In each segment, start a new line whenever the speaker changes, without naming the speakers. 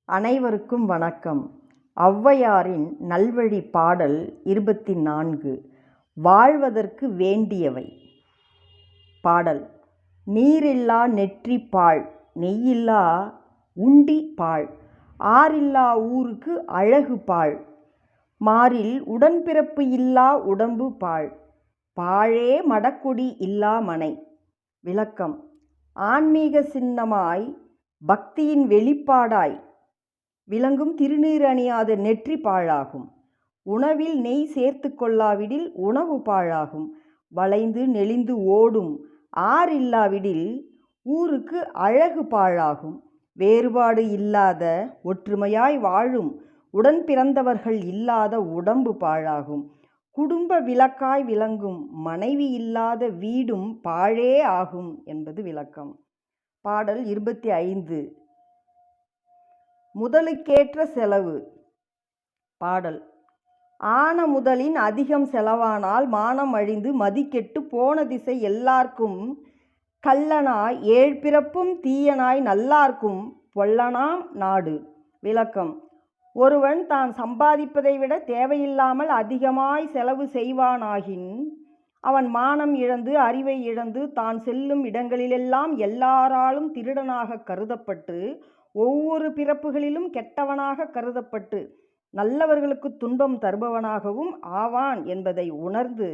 அனைவருக்கும் வணக்கம். ஔவையாரின் நல்வழி பாடல் 24. வாழ்வதற்கு வேண்டியவை. பாடல். நீரில்லா நெற்றி பாழ், நெய்யில்லா உண்டி பாழ், ஆறில்லா ஊருக்கு அழகு பாழ், மாறில் உடன்பிறப்பு இல்லா உடம்பு பாழ், பாழே மடக்கொடி இல்லா மனை. விளக்கம். ஆன்மீக சின்னமாய் பக்தியின் வெளிப்பாடாய் விளங்கும் திருநீர் அணியாத நெற்றி பாழாகும். உணவில் நெய் சேர்த்து கொள்ளாவிடில் உணவு பாழாகும். வளைந்து நெளிந்து ஓடும் ஆறில்லாவிடில் ஊருக்கு அழகு பாழாகும். வேறுபாடு இல்லாத ஒற்றுமையாய் வாழும் உடன் பிறந்தவர்கள் இல்லாத உடம்பு பாழாகும். குடும்ப விளக்காய் விளங்கும் மனைவி இல்லாத வீடும் பாழே ஆகும் என்பது விளக்கம். பாடல் 25. முதலுக்கேற்ற செலவு. பாடல். ஆன முதலின் அதிகம் செலவானால் மானம் அழிந்து மதிக்கெட்டு போன திசை எல்லார்க்கும் கள்ளனாய் ஏழ்பிறப்பும் தீயனாய் நல்லார்க்கும் பொல்லனாம் நாடு. விளக்கம். ஒருவன் தான் சம்பாதிப்பதை விட தேவையில்லாமல் அதிகமாய் செலவு செய்வானாகின் அவன் மானம் இழந்து அறிவை இழந்து தான் செல்லும் இடங்களிலெல்லாம் எல்லாராலும் திருடனாக கருதப்பட்டு ஒவ்வொரு பிறப்புகளிலும் கெட்டவனாக கருதப்பட்டு நல்லவர்களுக்கு துன்பம் தருபவனாகவும் ஆவான் என்பதை உணர்ந்து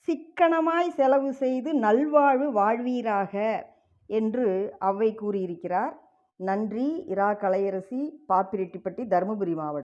சிக்கனமாய் செலவு செய்து நல்வாழ்வு வாழ்வீராக என்று ஔவை கூறியிருக்கிறார். நன்றி. இரா கலையரசி, பாப்பிரெட்டிப்பட்டி, தருமபுரி மாவட்டம்.